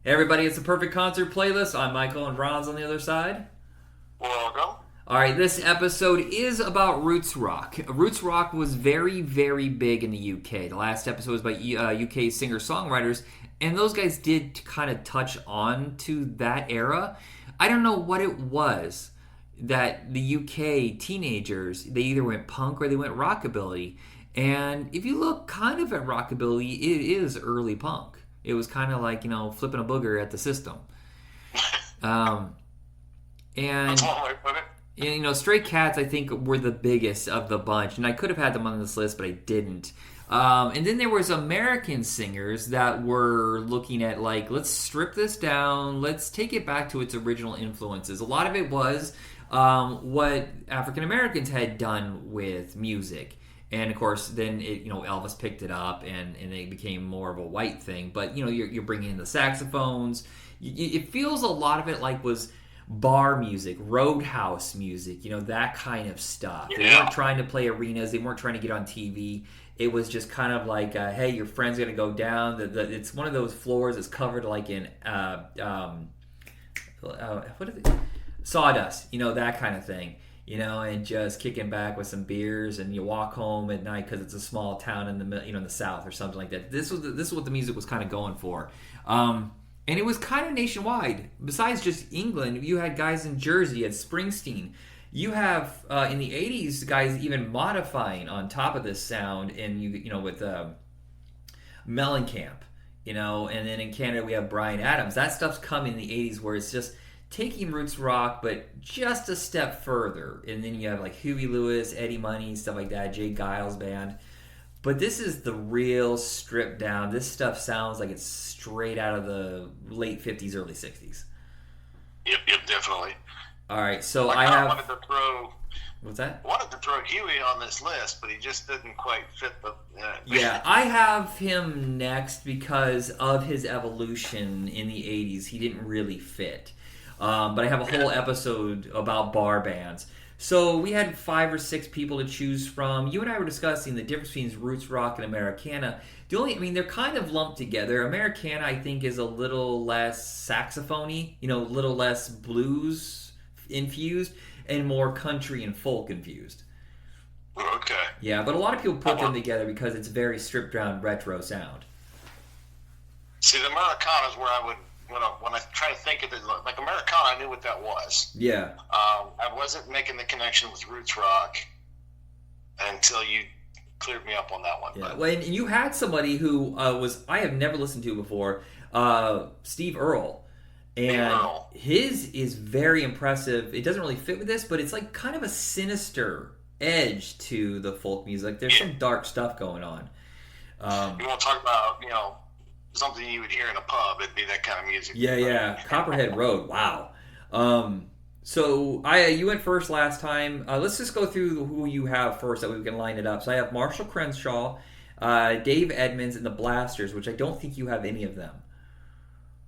Hey everybody, it's the Perfect Concert Playlist. I'm Michael and Ron's on the other side. Welcome. Alright, this episode is about roots rock. Roots rock was very, very big in the UK. The last episode was by UK singer-songwriters, and those guys did kind of touch on to that era. I don't know what it was that the UK teenagers, they either went punk or they went rockabilly. And if you look kind of at rockabilly, it is early punk. It was kind of like, flipping a booger at the system. And, That's one way to put it. Stray Cats, I think, were the biggest of the bunch. And I could have had them on this list, but I didn't. And then there was American singers that were looking at, like, let's strip this down. Let's take it back to its original influences. A lot of it was what African Americans had done with music. And of course, then Elvis picked it up, and it became more of a white thing. But you're bringing in the saxophones. It feels a lot of it like was bar music, roadhouse music, that kind of stuff. Yeah. They weren't trying to play arenas. They weren't trying to get on TV. It was just kind of like, hey, your friend's gonna go down. It's one of those floors that's covered like in what is it? Sawdust, that kind of thing. And just kicking back with some beers, and you walk home at night because it's a small town in the in the South or something like that. This is what the music was kind of going for, and it was kind of nationwide. Besides just England, you had guys in Jersey, you had Springsteen. You have in the '80s guys even modifying on top of this sound, and with Mellencamp, and then in Canada we have Bryan Adams. That stuff's come in the '80s where it's just taking roots rock, but just a step further. And then you have like Huey Lewis, Eddie Money, stuff like that, Jay Giles Band. But this is the real stripped down. This stuff sounds like it's straight out of the late 50s, early 60s. Yep, definitely. All right, so like I have... wanted to throw... What's that? Wanted to throw Huey on this list, but he just didn't quite fit the... Yeah, I have him next because of his evolution in the 80s. He didn't really fit. But I have a whole episode about bar bands. So we had 5 or 6 people to choose from. You and I were discussing the difference between roots rock and Americana. They're kind of lumped together. Americana, I think, is a little less saxophony, a little less blues infused, and more country and folk infused. Okay. Yeah, but a lot of people put them together because it's very stripped down retro sound. See, the Americana is where I would... When I try to think of it, like Americana, I knew what that was. Yeah. I wasn't making the connection with roots rock until you cleared me up on that one. Yeah. But. Well, and you had somebody who I have never listened to before, Steve Earle. And his is very impressive. It doesn't really fit with this, but it's like kind of a sinister edge to the folk music. There's some dark stuff going on. You want to talk about, something you would hear in a pub, it'd be that kind of music. Yeah. Copperhead Road. Wow. So you went first last time. Let's just go through who you have first so we can line it up. So I have Marshall Crenshaw, Dave Edmunds, and the Blasters, which I don't think you have any of them.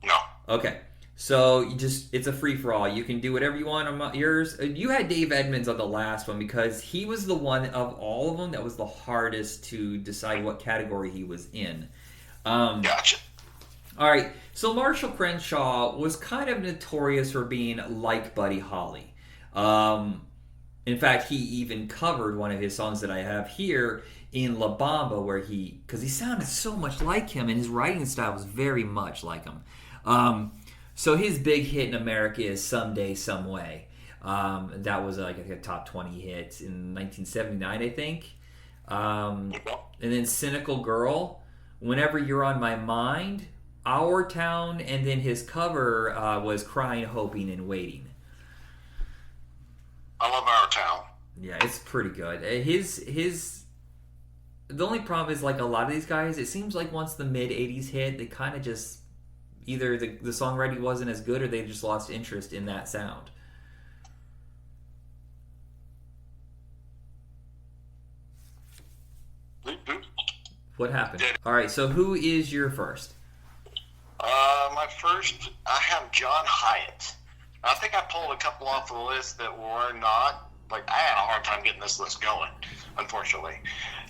No. Okay. So it's a free-for-all. You can do whatever you want on yours. You had Dave Edmunds on the last one because he was the one of all of them that was the hardest to decide what category he was in. Gotcha. All right, so Marshall Crenshaw was kind of notorious for being like Buddy Holly. In fact, he even covered one of his songs that I have here in La Bamba, because he sounded so much like him, and his writing style was very much like him. So his big hit in America is Someday, Some Way. That was like a top 20 hit in 1979, I think. And then Cynical Girl, Whenever You're on My Mind, Our Town, and then his cover was Crying, Hoping, and Waiting. I love Our Town. Yeah, it's pretty good. The only problem is, like a lot of these guys, it seems like once the mid-'80s hit, they kind of just, either the songwriting wasn't as good or they just lost interest in that sound. What happened? All right, so who is your first? My first, I have John Hiatt. I think I pulled a couple off the list that were not, like, I had a hard time getting this list going, unfortunately.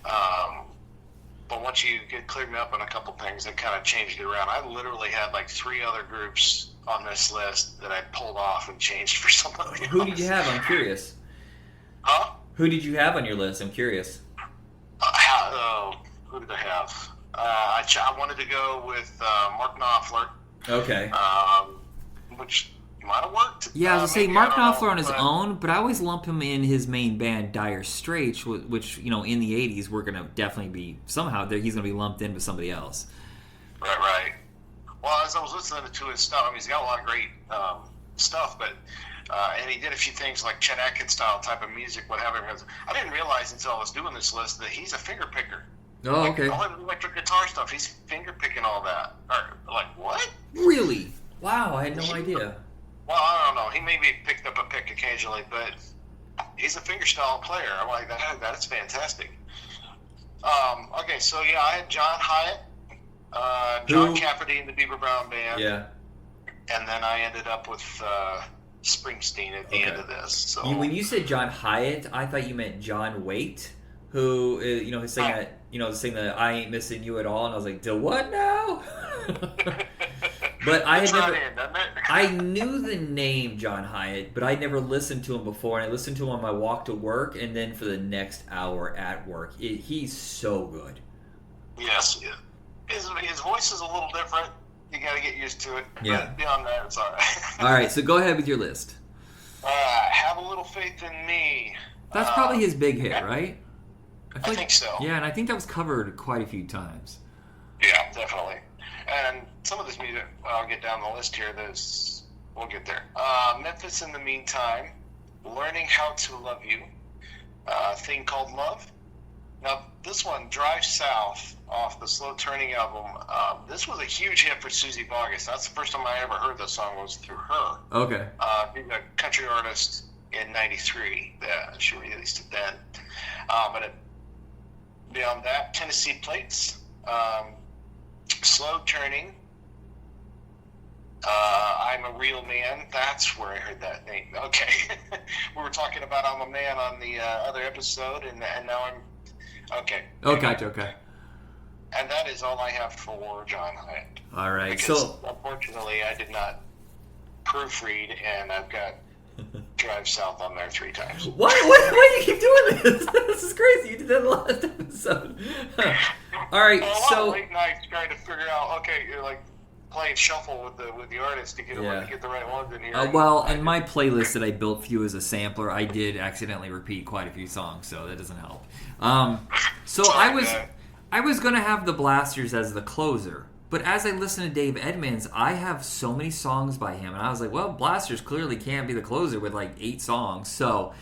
But But once you get cleared me up on a couple things, it kind of changed it around. I literally had like 3 other groups on this list that I pulled off and changed for somebody else. Who did you have? I'm curious. Huh? Who did you have on your list? I'm curious. Who did I have? I wanted to go with Mark Knopfler. Okay. Which might have worked. Yeah, I was going to say Mark Knopfler on his own, but I always lump him in his main band, Dire Straits, which, in the 80s, we're going to definitely be, somehow, he's going to be lumped in with somebody else. Right. Well, as I was listening to his stuff, he's got a lot of great stuff, but and he did a few things like Chet Atkins style type of music, what have you. I didn't realize until I was doing this list that he's a finger picker. Oh, okay. All the electric guitar stuff, he's finger picking all that. Like, what? Really? Wow, I had no idea. Well, I don't know. He maybe picked up a pick occasionally, but he's a fingerstyle player. I'm like, that's fantastic. Okay, so yeah, I had John Hiatt, John Cafferty in the Beaver Brown Band. Yeah. And then I ended up with Springsteen at the end of this. So when you said John Hiatt, I thought you meant John Waite, who who sang that, sing the "I Ain't Missing You at All," and I was like, "Do what now?" But I knew the name John Hiatt, but I never listened to him before, and I listened to him on my walk to work, and then for the next hour at work. He's so good. Yes, his voice is a little different. You got to get used to it. Yeah. But beyond that, it's all right. All right, so go ahead with your list. Have a Little Faith in Me. That's probably his big hit, right? I think so. Yeah, and I think that was covered quite a few times. Yeah, definitely. And some of this music, I'll get down the list here. We'll get there. Memphis in the Meantime, Learning How to Love You, Thing Called Love. Now, this one, Drive South, off the Slow Turning album, this was a huge hit for Susie Boggess. That's the first time I ever heard this song was through her. Okay. Being a country artist in '93. She released it then. Beyond that, Tennessee Plates, Slow Turning, I'm a Real Man. That's where I heard that name. Okay. We were talking about I'm a Man on the other episode, and now I'm... Okay. Oh, gotcha, okay. And that is all I have for John Hiatt. All right, because, unfortunately, I did not proofread, and I've got Drive South on there 3 times. Why do you keep doing this? This is crazy. You did that last episode. All right, so... late nights trying to figure out, okay, you're like playing shuffle with the artist to get the right ones in here. In my playlist that I built for you as a sampler, I did accidentally repeat quite a few songs, so that doesn't help. I was going to have the Blasters as the closer, but as I listen to Dave Edmunds, I have so many songs by him, and I was like, well, Blasters clearly can't be the closer with like 8 songs. So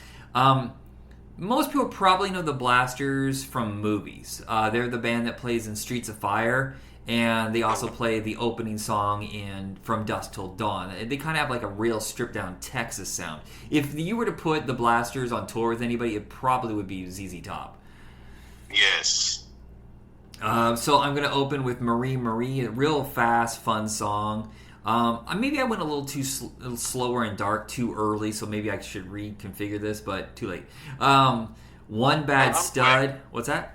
most people probably know the Blasters from movies. They're the band that plays in Streets of Fire, and they also play the opening song in From Dusk Till Dawn. They kind of have like a real stripped-down Texas sound. If you were to put the Blasters on tour with anybody, it probably would be ZZ Top. Yes. So I'm going to open with Marie Marie, a real fast, fun song. Maybe I went a little too slower and dark too early, so maybe I should reconfigure this, but too late. One Bad Stud. What's that?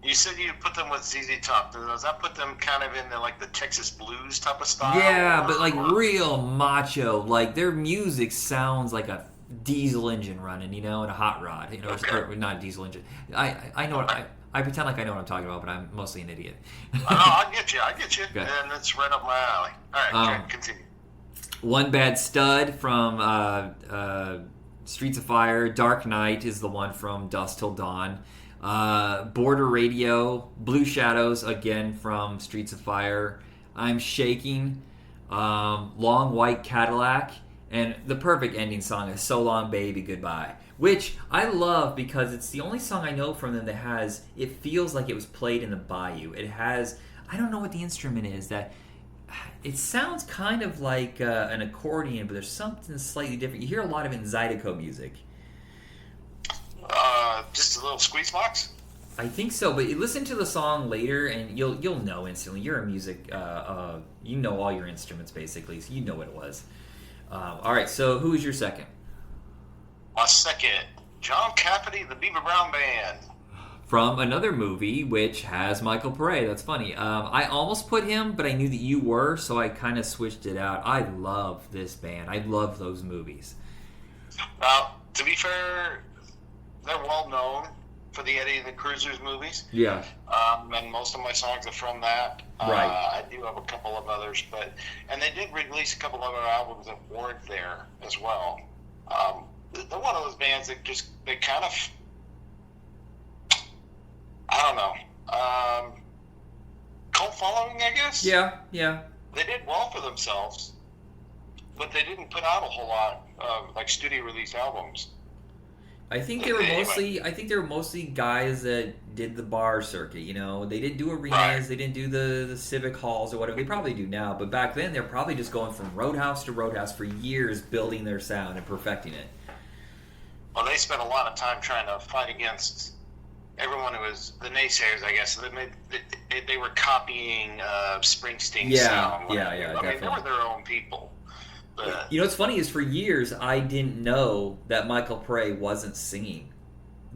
You said you put them with ZZ Top. Does that put them kind of in the Texas blues type of style? Yeah, but like real macho. Like their music sounds like a diesel engine running, and a hot rod. Or not a diesel engine. I know what I pretend like I know what I'm talking about, but I'm mostly an idiot. I get you. Okay. And that's right up my alley. All right, continue. One Bad Stud from Streets of Fire. Dark Night is the one from Dusk Till Dawn. Border Radio. Blue Shadows, again from Streets of Fire. I'm Shaking. Long White Cadillac. And the perfect ending song is So Long Baby Goodbye, which I love because it's the only song I know from them that has, it feels like it was played in the bayou. It has, I don't know what the instrument is, that it sounds kind of like an accordion, but there's something slightly different. You hear a lot of it in Zydeco music. Just a little squeeze box? I think so, but you listen to the song later and you'll know instantly. You're a music, you know all your instruments basically, so you know what it was. All right, so who is your second? My second, John Cafferty, the Beaver Brown Band. from another movie which has Michael Pare. That's funny. I almost put him, but I knew that you were, so I kind of switched it out. I love this band. I love those movies. To be fair, they're well known for the Eddie and the Cruisers movies. Yeah. And most of my songs are from that. Right. I do have a couple of others, and they did release a couple other albums that weren't there as well. They're one of those bands that they kind of, I don't know, cult following, I guess? Yeah. They did well for themselves, but they didn't put out a whole lot of like studio release albums. I think they were mostly guys that did the bar circuit. You know, they didn't do arenas, Right. They didn't do the civic halls or whatever. They probably do now, but back then they're probably just going from roadhouse to roadhouse for years, building their sound and perfecting it. Well, they spent a lot of time trying to fight against everyone who was the naysayers, I guess. They were copying Springsteen sound. Yeah, I definitely. mean, they were their own people. But, You know what's funny is for years I didn't know that Michael Pare wasn't singing.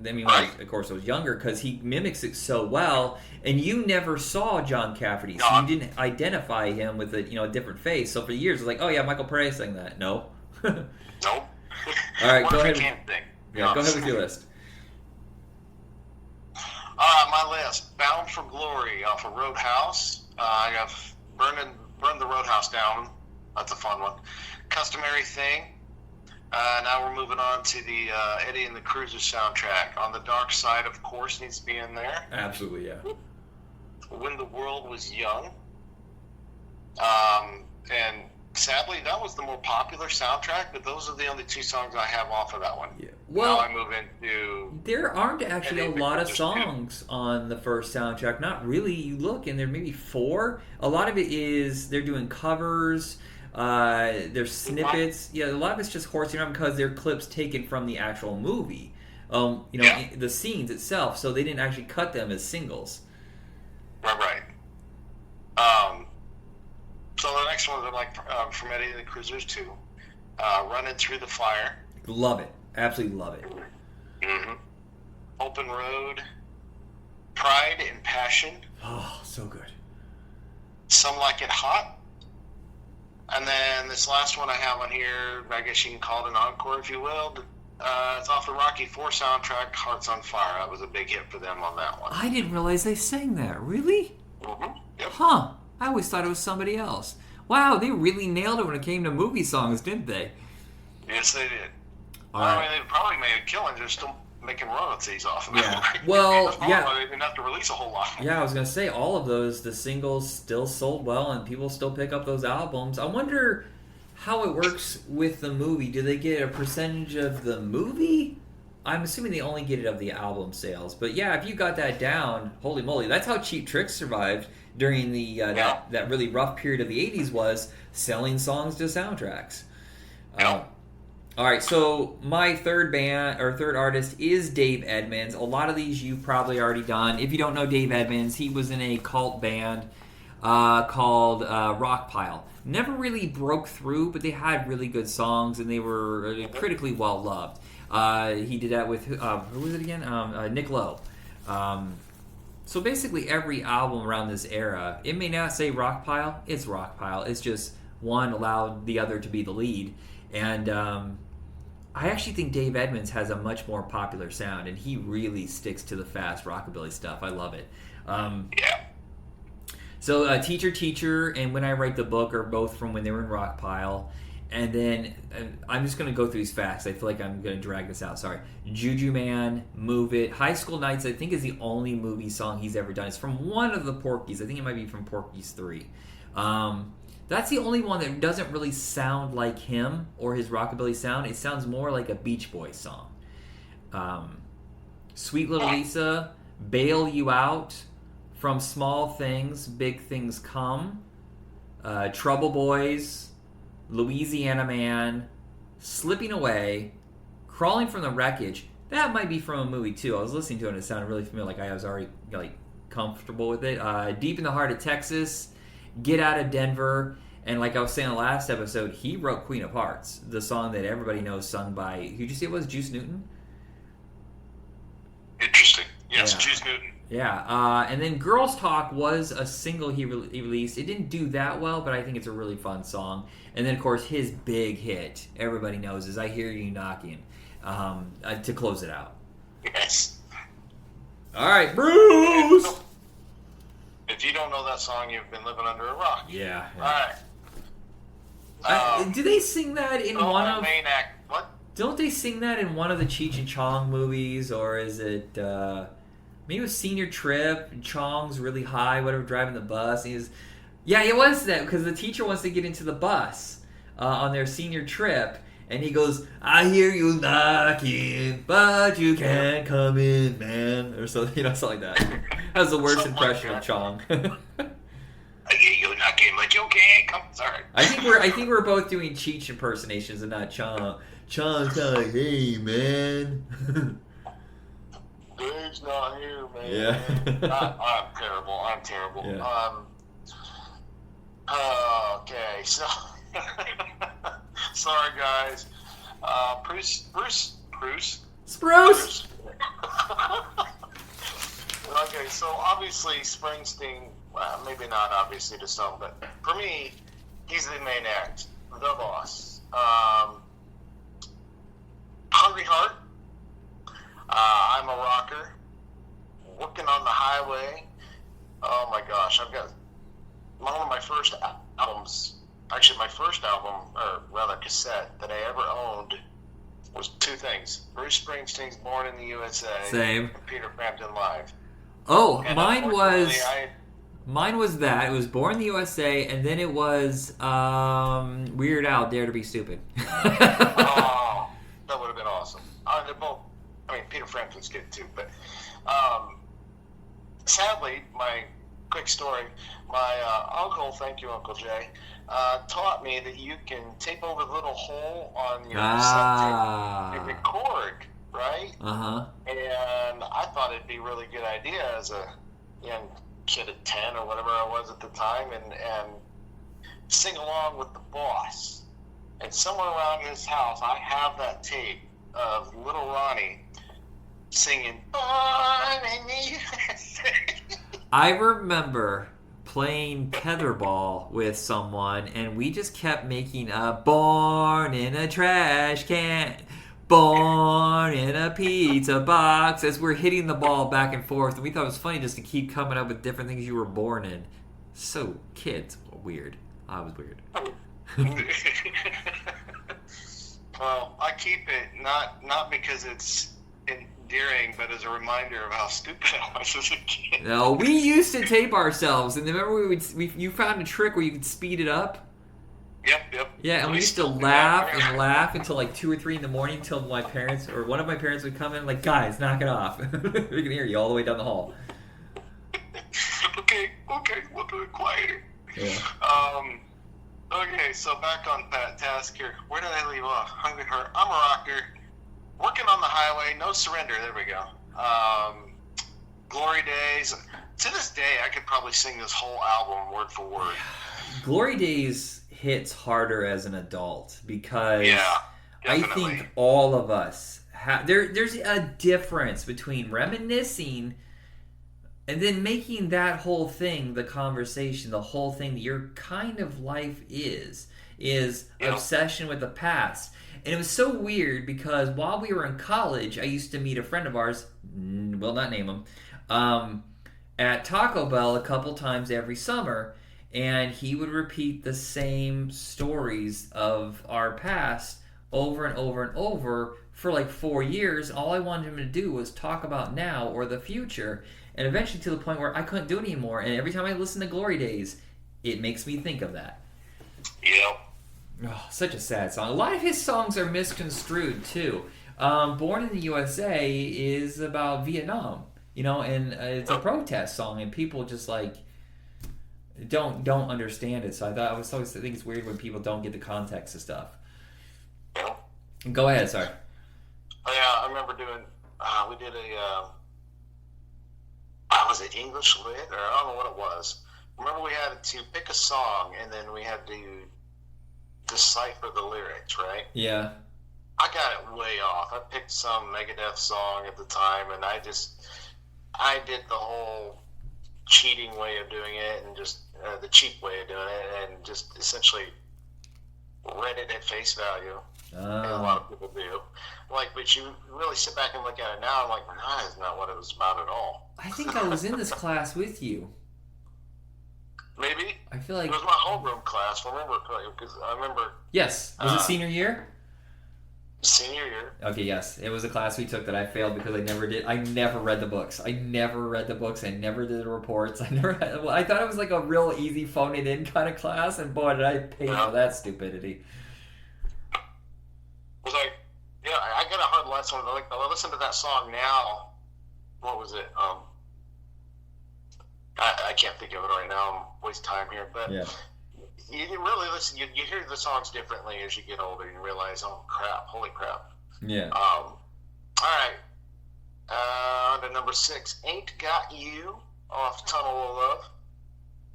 I mean, of course I was younger because he mimics it so well, and you never saw John Cafferty, so you didn't identify him with a different face. So for years it was like, oh yeah, Michael Pare sang that. No. nope. All right, what go if ahead. I can't sing? Yeah, go ahead with your list. My list: Bound for Glory off of Roadhouse. I have Burn the Roadhouse Down. That's a fun one. Customary Thing. Now we're moving on to the Eddie and the Cruisers soundtrack. On the Dark Side, of course, needs to be in there. Absolutely, yeah. When the World Was Young. And sadly, that was the more popular soundtrack, but those are the only two songs I have off of that one. Yeah. Well, now I move into... There aren't actually a lot of Cruisers songs on the first soundtrack. Not really. You look, and there may be 4. A lot of it is they're doing covers. There's snippets. Yeah, a lot of it's just horsing around because they're clips taken from the actual movie. The scenes itself. So they didn't actually cut them as singles. Right. So the next ones are like from Eddie and the Cruisers 2. Running Through the Fire. Love it. Absolutely love it. Mm-hmm. Open Road. Pride and Passion. Oh, so good. Some Like It Hot. And then this last one I have on here, I guess you can call it an encore if you will. It's off the Rocky IV soundtrack, Hearts on Fire. That was a big hit for them on that one. I didn't realize they sang that. Really? Mm-hmm. Yep. Huh. I always thought it was somebody else. Wow, they really nailed it when it came to movie songs, didn't they? Yes, they did. All right. I mean, they probably made a killing. They're still making royalties off of Yeah. it. Well, That's probably yeah. why they didn't have to release a whole lot. Yeah, I was going to say, all of those, the singles still sold well, and people still pick up those albums. I wonder how it works with the movie. Do they get a percentage of the movie? I'm assuming they only get it of the album sales. But yeah, if you got that down, holy moly, that's how Cheap Trick survived during the that really rough period of the 80s, was selling songs to soundtracks. All right, so my third artist is Dave Edmunds. A lot of these you've probably already done. If you don't know Dave Edmunds, he was in a cult band called Rockpile. Never really broke through, but they had really good songs, and they were critically well loved. He did that with, who was it again? Nick Lowe. So basically every album around this era, it may not say Rockpile, it's Rockpile. It's just one allowed the other to be the lead. And I actually think Dave Edmunds has a much more popular sound, and he really sticks to the fast rockabilly stuff. I love it. So Teacher, and When I Write the Book are both from when they were in Rockpile. And then I'm just going to go through these facts. I feel like I'm going to drag this out. Sorry. Juju Man, Move It. High School Nights, I think, is the only movie song he's ever done. It's from one of the Porky's. I think it might be from Porky's 3. That's the only one that doesn't really sound like him or his rockabilly sound. It sounds more like a Beach Boys song. Sweet Little Lisa, Bail You Out, From Small Things, Big Things Come, Trouble Boys, Louisiana Man, Slipping Away, Crawling from the Wreckage. That might be from a movie too. I was listening to it and it sounded really familiar, like I was already comfortable with it. Deep in the Heart of Texas, Get Out of Denver, and like I was saying in the last episode, he wrote Queen of Hearts, the song that everybody knows, sung by, who'd you say it was, Juice Newton? Interesting. Yes. Juice Newton. Yeah, and then Girls Talk was a single he released. It didn't do that well, but I think it's a really fun song. And then, of course, his big hit, everybody knows, is I Hear You Knocking, to close it out. Yes. All right, Bruce! If you don't know that song, you've been living under a rock. Yeah. All right. Do they sing that in one of... main act. What? Don't they sing that in one of the Cheech and Chong movies, or is it... maybe it was Senior Trip, and Chong's really high, whatever, driving the bus. Yeah, it was that, because the teacher wants to get into the bus on their senior trip, and he goes, I hear you knocking, but you can't come in, man. Or something, something like that. That was the worst impression of Chong. I hear you knocking, but you can't come. Sorry. I think we're both doing Cheech impersonations and not Chong. Chong's like, hey, man. Dave's not here, man. Yeah. I'm terrible. Yeah. Okay, so sorry guys. Spruce. Okay, so obviously Springsteen, maybe not obviously to some, but for me, he's the main act, the boss. Hungry Heart. I'm a Rocker. Working on the Highway. Oh my gosh, I've got one of my first albums. Actually, my first album, or rather cassette, that I ever owned was two things. Bruce Springsteen's Born in the USA. Same. And Peter Frampton Live. Oh, And mine was that. It was Born in the USA, and then it was Weird Al, Dare to Be Stupid. Oh, that would have been awesome. They're both. I mean, Peter Frampton's good too, but sadly, my quick story. My uncle, thank you, Uncle Jay, taught me that you can tape over the little hole on your cassette tape to record, right? Uh-huh. And I thought it'd be a really good idea as a young kid at 10 or whatever I was at the time, and sing along with the boss. And somewhere around his house, I have that tape of Little Ronnie singing Born in the USA. I remember playing tetherball with someone, and we just kept making a born in a trash can, born in a pizza box, as we're hitting the ball back and forth. And we thought it was funny just to keep coming up with different things you were born in. So, kids, weird. I was weird. Well, I keep it not because it's endearing, but as a reminder of how stupid I was as a kid. No, we used to tape ourselves, and remember you found a trick where you could speed it up? Yep. Yeah, and we used to laugh until like 2 or 3 in the morning until my parents, or one of my parents would come in like, guys, knock it off. We can hear you all the way down the hall. Okay, we'll do it quieter. Yeah. Okay, so back on task here. Where did I leave off? Hungry Heart. I'm a Rocker. Working on the Highway. No Surrender. There we go. Glory Days. To this day, I could probably sing this whole album word for word. Glory Days hits harder as an adult because I definitely. think all of us have... There's a difference between reminiscing and then making that whole thing the conversation, the whole thing that your kind of life is obsession with the past. And it was so weird because while we were in college, I used to meet a friend of ours, will not name him, at Taco Bell a couple times every summer, and he would repeat the same stories of our past over and over and over for like 4 years. All I wanted him to do was talk about now or the future, and eventually to the point where I couldn't do it anymore. And every time I listen to Glory Days, it makes me think of that. Yep. Oh, such a sad song. A lot of his songs are misconstrued too. Born in the USA is about Vietnam, and it's a protest song, and people just like don't understand it. So I always think it's weird when people don't get the context of stuff. Yep. Go ahead, sorry. Oh, yeah, I remember doing. We did a. Was it English Lit, or I don't know what it was. Remember, we had to pick a song, and then we had to decipher the lyrics, right? Yeah. I got it way off. I picked some Megadeth song at the time, and I I did the whole cheating way of doing it and just the cheap way of doing it and just essentially read it at face value. And a lot of people do. Like, but you really sit back and look at it now, I'm like, nah, that's not what it was about at all. I think I was in this class with you. Maybe. I feel like it was my homeroom class. Because I remember. Yes. Was it senior year? Senior year. Okay, yes. It was a class we took that I failed because I never read the books. I never did the reports. I thought it was like a real easy phone it in kind of class, and boy, did I pay for that stupidity. It was like, yeah, I got a hard lesson. Like, I listen to that song now. What was it? I can't think of it right now. I'm wasting time here, but yeah. You really listen. You hear the songs differently as you get older, and you realize, oh crap, holy crap. Yeah. All right. On to number 6. Ain't Got You off Tunnel of Love.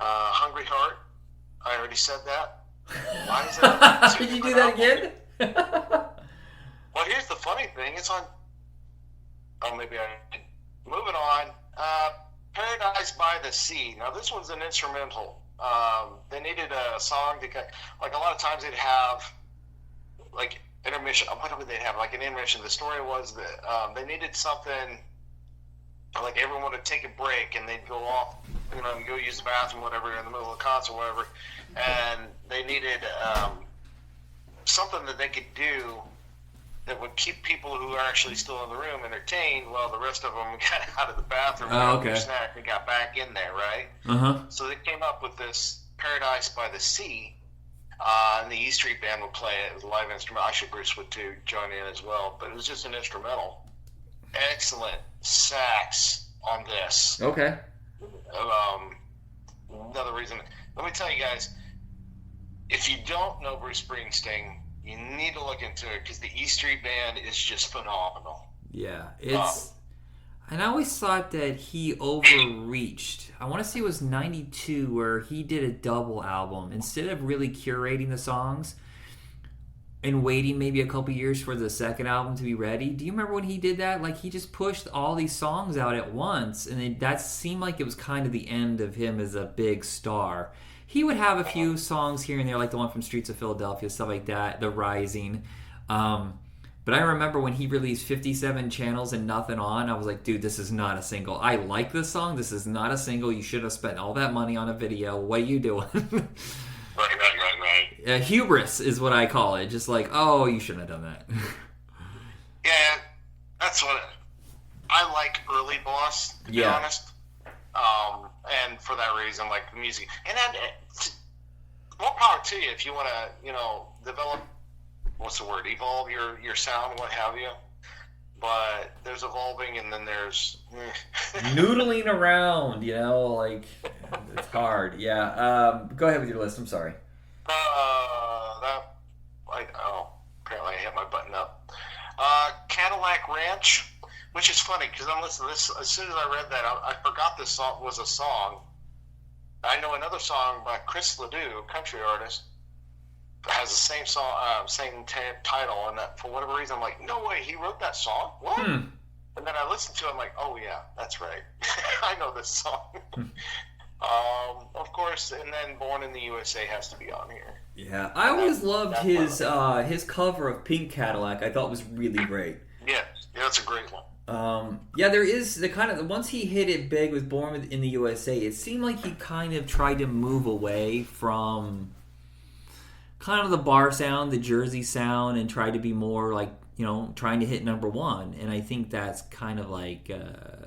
Hungry Heart. I already said that. Why is that? Did you do that again? Well, here's the funny thing. It's on. Oh, maybe I. Moving on. Paradise by the Sea. Now, this one's an instrumental. They needed a song to, like, a lot of times they'd have like intermission. What would they have? Like an intermission. The story was that they needed something like everyone would take a break and they'd go off, go use the bathroom, whatever, in the middle of the concert, whatever, and they needed something that they could do that would keep people who are actually still in the room entertained while the rest of them got out of the bathroom and snack and got back in there, right? Uh-huh. So they came up with this Paradise by the Sea, and the E Street Band would play it. It was a live instrument. Actually, Bruce would too join in as well, but it was just an instrumental. Excellent sax on this. Okay. Another reason. Let me tell you guys, if you don't know Bruce Springsteen, you need to look into it because the E Street Band is just phenomenal. Yeah, it's. And I always thought that he overreached. I want to say it was 92 where he did a double album. Instead of really curating the songs and waiting maybe a couple years for the second album to be ready. Do you remember when he did that? Like, he just pushed all these songs out at once, and that seemed like it was kind of the end of him as a big star. He would have a few songs here and there, like the one from Streets of Philadelphia, stuff like that, The Rising. But I remember when he released 57 Channels and Nothing On, I was like, dude, this is not a single. I like this song. This is not a single. You should have spent all that money on a video. What are you doing? Right. Hubris is what I call it. Just like, oh, you shouldn't have done that. Yeah, that's what I like. Early Boss, to be honest. And for that reason, like the music, and more power to you if you want to, develop. What's the word? Evolve your sound, what have you. But there's evolving, and then there's noodling around. Like it's hard. Yeah. Go ahead with your list. I'm sorry. Apparently I hit my button up. Cadillac Ranch, which is funny because I'm listening to this. As soon as I read that, I forgot this song was a song. I know another song by Chris Ledoux, a country artist, has the same song, title, and that for whatever reason, I'm like, no way, he wrote that song? What? And then I listened to it, I'm like, oh yeah, that's right. I know this song. Of course, and then Born in the USA has to be on here. Yeah, I always loved his cover of Pink Cadillac. I thought was really great. Yeah, that's a great one. There is once he hit it big with Born in the USA, it seemed like he kind of tried to move away from kind of the bar sound, the Jersey sound, and tried to be more like, trying to hit number one. And I think that's kind of like,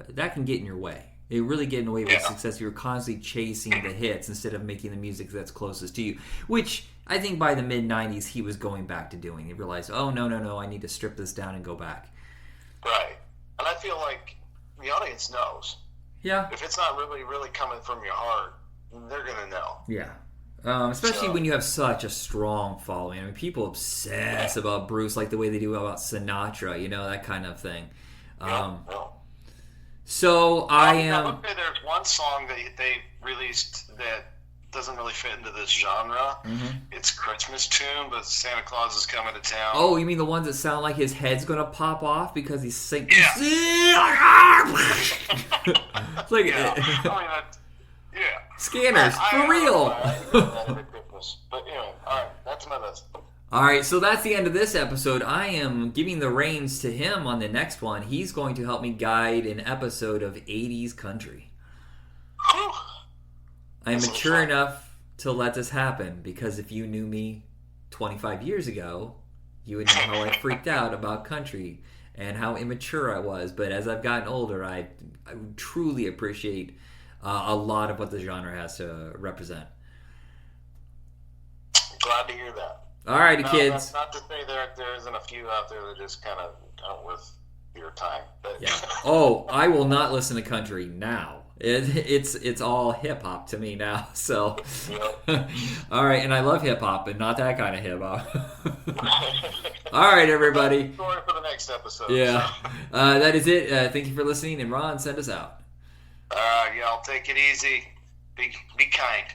that can get in your way. It really get in the way of success. You're constantly chasing the hits instead of making the music that's closest to you, which I think by the mid-90s he was going back to doing. He realized, oh, no, I need to strip this down and go back. Right. And I feel like the audience knows. Yeah. If it's not really, really coming from your heart, they're going to know. Yeah. Especially when you have such a strong following. I mean, people obsess about Bruce like the way they do about Sinatra, that kind of thing. So I am. There's one song that they released that doesn't really fit into this genre. Mm-hmm. It's Christmas tune, but Santa Claus is coming to town. Oh, you mean the ones that sound like his head's gonna pop off because he's singing? Yeah. It's like, Yeah. Yeah. Scanners, for real. But anyway, alright, that's my list. Alright, so that's the end of this episode. I am giving the reins to him on the next one. He's going to help me guide an episode of 80's country. Whew. I'm mature enough to let this happen, because if you knew me 25 years ago, you would know how I freaked out about country and how immature I was. But as I've gotten older, I truly appreciate a lot of what the genre has to represent. Glad to hear that. Alrighty, No, kids. That's not to say there isn't a few out there that just kind of aren't worth your time. But Yeah. Oh, I will not listen to country now. It's all hip hop to me now. So, Yep. all right, and I love hip hop, but not that kind of hip hop. All right, everybody. Story for the next episode. Yeah, So. that is it. Thank you for listening, and Ron, send us out. Y'all take it easy. Be kind.